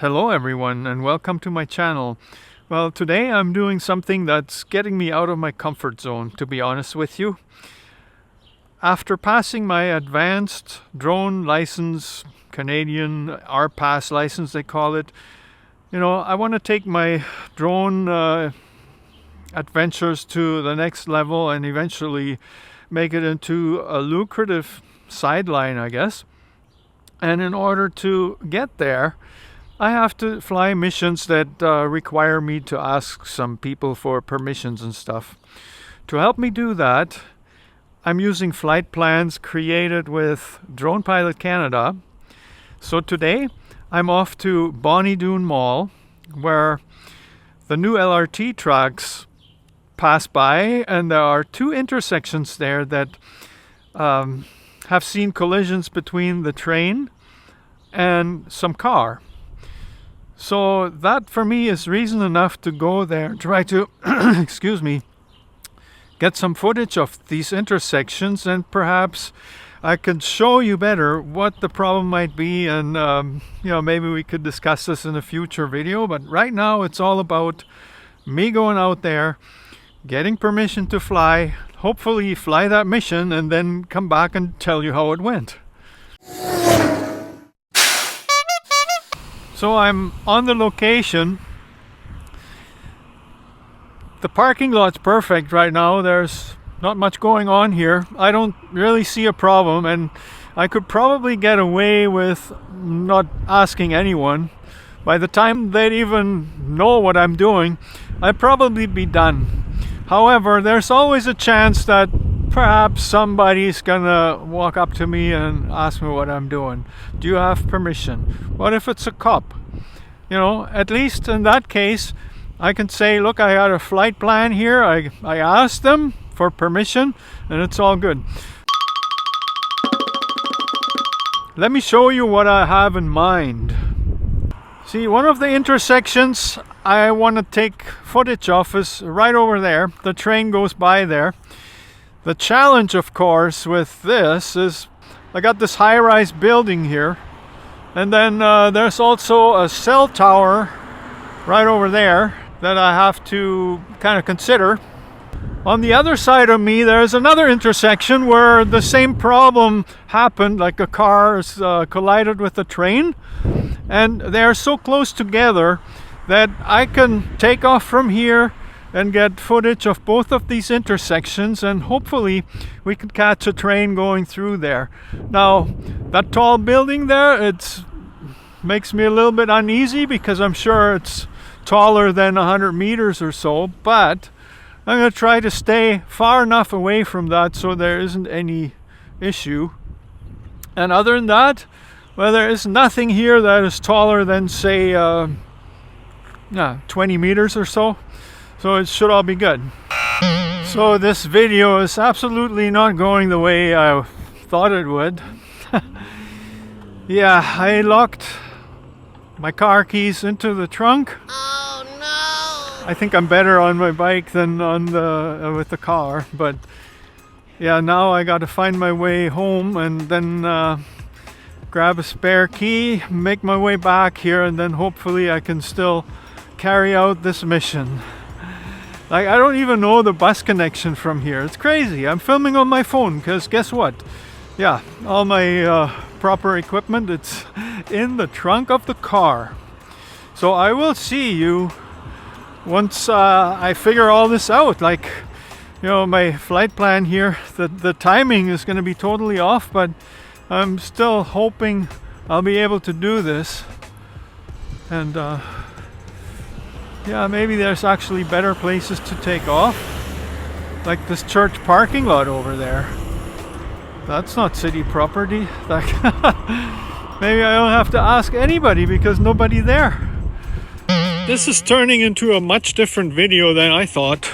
Hello everyone and welcome to my channel. Well, today I'm doing something that's getting me out of my comfort zone, to be honest with you. After passing my advanced drone license, Canadian RPAS license they call it, I want to take my drone adventures to the next level and eventually make it into a lucrative sideline, I guess. And in order to get there, I have to fly missions that require me to ask some people for permissions and stuff. To help me do that, I'm using flight plans created with Drone Pilot Canada. So today, I'm off to Bonnie Doon Mall, where the new LRT tracks pass by, and there are two intersections there that have seen collisions between the train and some car. So that for me is reason enough to go there, try to, excuse me, get some footage of these intersections, and perhaps I could show you better what the problem might be, and maybe we could discuss this in a future video. But right now it's all about me going out there, getting permission to fly, hopefully fly that mission, and then come back and tell you how it went. So I'm on the location. The parking lot's perfect right now. There's not much going on here. I don't really see a problem, and I could probably get away with not asking anyone. By the time they'd even know what I'm doing, I'd probably be done. However, there's always a chance that perhaps somebody's gonna walk up to me and ask me what I'm doing. Do you have permission? What if it's a cop? At least in that case, I can say, look, I got a flight plan here. I asked them for permission, and it's all good. Let me show you what I have in mind. See, one of the intersections I want to take footage of is right over there. The train goes by there. The challenge, of course, with this is I got this high-rise building here, and then there's also a cell tower right over there that I have to kind of consider. On the other side of me, there's another intersection where the same problem happened, like a car is, collided with a train, and they're so close together that I can take off from here and get footage of both of these intersections, and hopefully we can catch a train going through there. Now, that tall building there, it makes me a little bit uneasy because I'm sure it's taller than 100 meters or so, but I'm going to try to stay far enough away from that so there isn't any issue. And other than that, well, there is nothing here that is taller than, say, 20 meters or so. So it should all be good. So this video is absolutely not going the way I thought it would. Yeah, I locked my car keys into the trunk. Oh no! I think I'm better on my bike than on with the car, but yeah, now I got to find my way home and then grab a spare key, make my way back here, and then hopefully I can still carry out this mission. Like, I don't even know the bus connection from here. It's crazy. I'm filming on my phone because guess what? Yeah, all my proper equipment, it's in the trunk of the car. So I will see you once I figure all this out. Like, my flight plan here, the timing is going to be totally off, but I'm still hoping I'll be able to do this. And yeah, maybe there's actually better places to take off, like this church parking lot over there. That's not city property. Like, maybe I don't have to ask anybody because nobody there. This is turning into a much different video than I thought.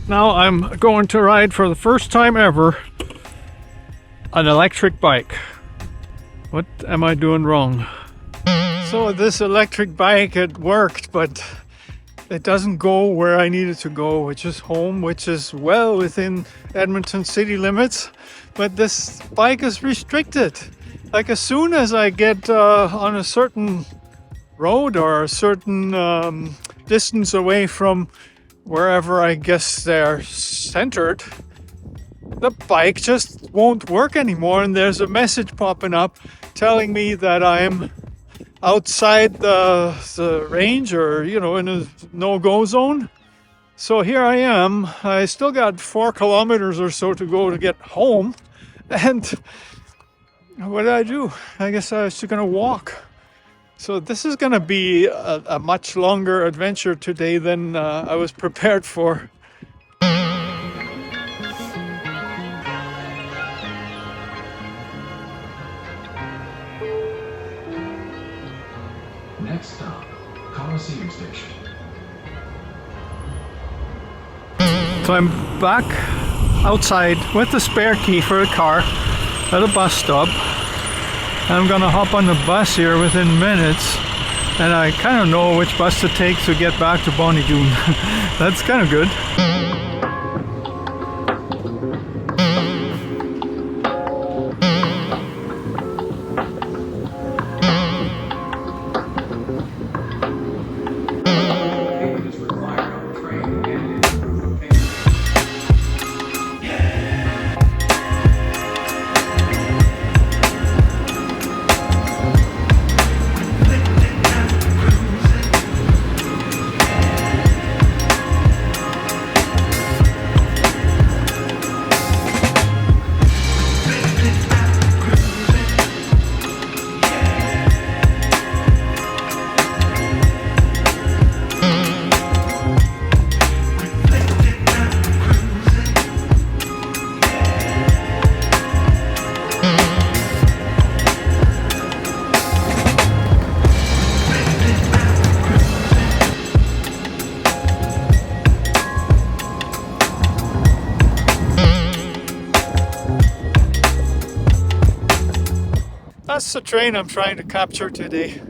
Now I'm going to ride for the first time ever an electric bike. What am I doing wrong? So this electric bike, it worked, but it doesn't go where I need it to go, which is home, which is well within Edmonton city limits. But this bike is restricted. Like, as soon as I get on a certain road or a certain distance away from wherever I guess they're centered, the bike just won't work anymore, and there's a message popping up telling me that I'm outside the range, or in a no-go zone. So here I am. I still got 4 kilometers or so to go to get home, and what did I do? I guess I was just gonna walk. So this is gonna be a much longer adventure today than I was prepared for. Next stop, Coliseum Station. So I'm back outside with the spare key for a car at a bus stop. I'm gonna hop on the bus here within minutes, and I kind of know which bus to take to get back to Bonnie Doon. That's kind of good. That's the train I'm trying to capture today.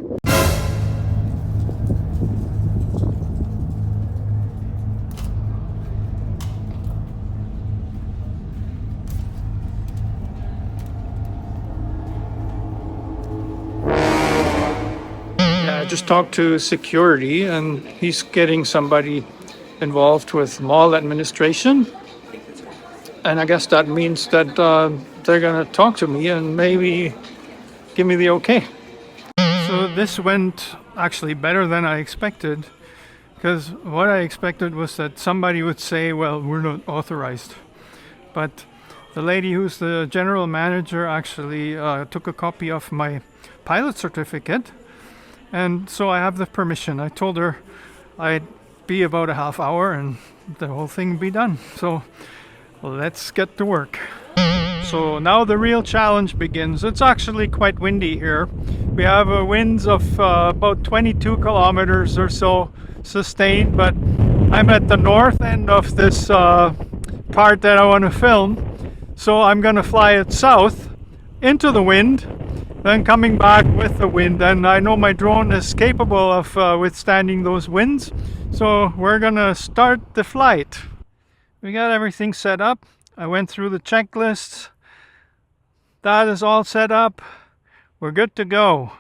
Yeah, I just talked to security, and he's getting somebody involved with mall administration. And I guess that means that they're gonna talk to me and maybe give me the okay. So this went actually better than I expected, because what I expected was that somebody would say, well, we're not authorized. But the lady who's the general manager actually took a copy of my pilot certificate, and so I have the permission. I told her I'd be about a half hour and the whole thing would be done. So let's get to work. So now the real challenge begins. It's actually quite windy here. We have winds of about 22 kilometers or so sustained, but I'm at the north end of this part that I want to film. So I'm going to fly it south into the wind, then coming back with the wind. And I know my drone is capable of withstanding those winds. So we're going to start the flight. We got everything set up. I went through the checklists. That is all set up. We're good to go.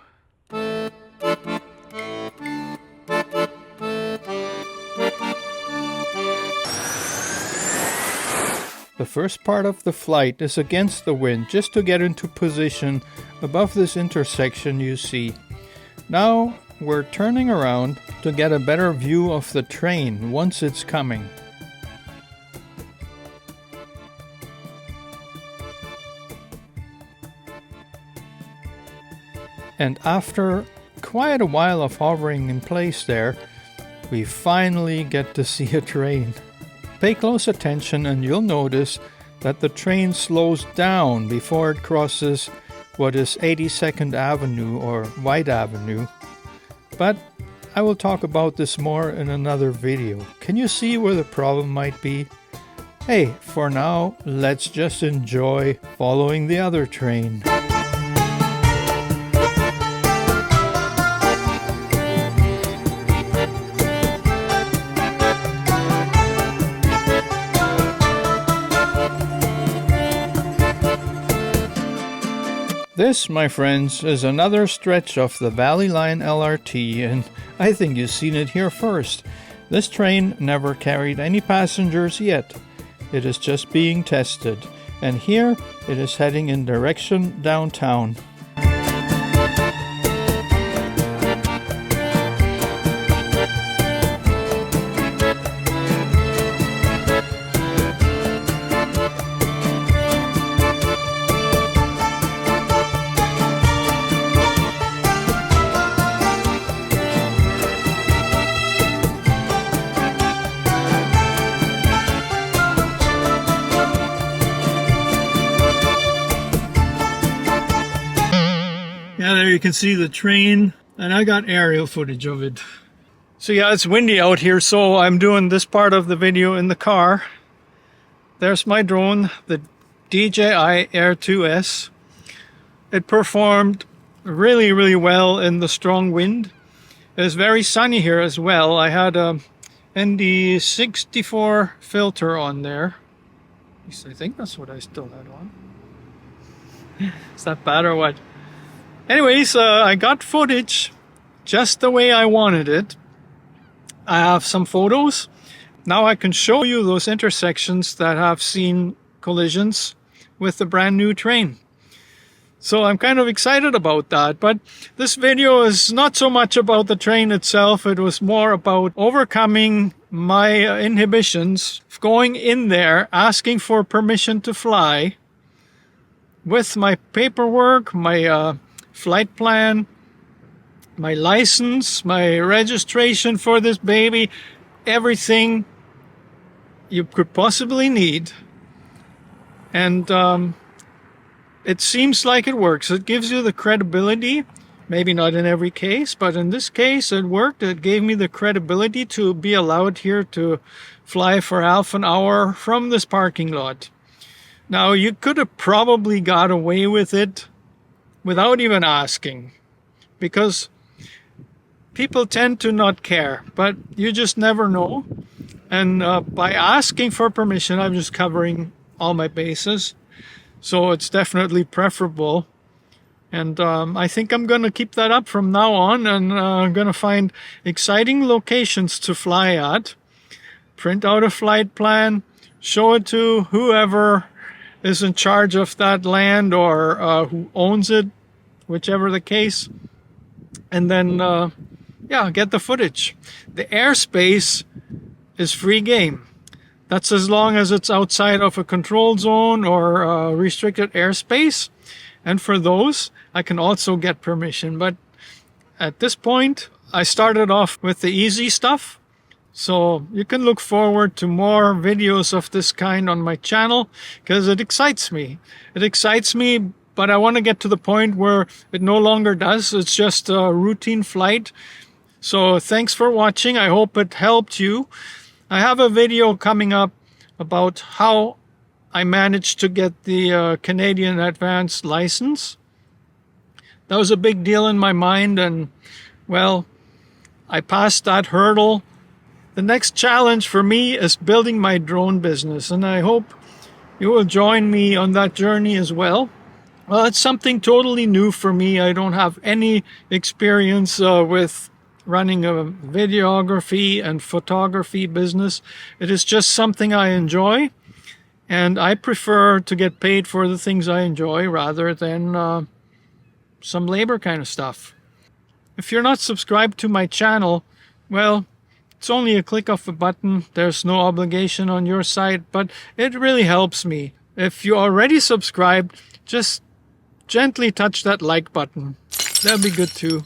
The first part of the flight is against the wind, just to get into position above this intersection you see. Now we're turning around to get a better view of the train once it's coming. And after quite a while of hovering in place there, we finally get to see a train. Pay close attention and you'll notice that the train slows down before it crosses what is 82nd Avenue or White Avenue. But I will talk about this more in another video. Can you see where the problem might be? Hey, for now, let's just enjoy following the other train. This, my friends, is another stretch of the Valley Line LRT, and I think you've seen it here first. This train never carried any passengers yet. It is just being tested, and here it is heading in direction downtown. Yeah, there you can see the train, and I got aerial footage of it. So yeah, it's windy out here, so I'm doing this part of the video in the car. There's my drone, the DJI Air 2S. It performed really well in the strong wind. It was very sunny here as well. I had a ND64 filter on there. At least I think that's what I still had on. Is that bad or what? Anyways, I got footage just the way I wanted it. I have some photos. Now I can show you those intersections that have seen collisions with the brand new train. So I'm kind of excited about that. But this video is not so much about the train itself. It was more about overcoming my inhibitions, going in there, asking for permission to fly with my paperwork, my flight plan, my license, my registration for this baby, everything you could possibly need. And it seems like it works. It gives you the credibility, maybe not in every case, but in this case it worked. It gave me the credibility to be allowed here to fly for half an hour from this parking lot. Now, you could have probably got away with it without even asking, because people tend to not care, but you just never know. And by asking for permission, I'm just covering all my bases. So it's definitely preferable. And I think I'm going to keep that up from now on, and I'm going to find exciting locations to fly at, print out a flight plan, show it to whoever is in charge of that land or who owns it, whichever the case, and then yeah, get the footage. The airspace is free game. That's as long as it's outside of a control zone or restricted airspace, and for those I can also get permission. But at this point I started off with the easy stuff. So you can look forward to more videos of this kind on my channel, because it excites me. It excites me, but I want to get to the point where it no longer does. It's just a routine flight. So thanks for watching. I hope it helped you. I have a video coming up about how I managed to get the Canadian Advanced license. That was a big deal in my mind, and well, I passed that hurdle. The next challenge for me is building my drone business, and I hope you will join me on that journey as well. Well, it's something totally new for me. I don't have any experience with running a videography and photography business. It is just something I enjoy, and I prefer to get paid for the things I enjoy rather than some labor kind of stuff. If you're not subscribed to my channel, well, it's only a click of a button. There's no obligation on your side, but it really helps me. If you're already subscribed, just gently touch that like button. That'd be good too.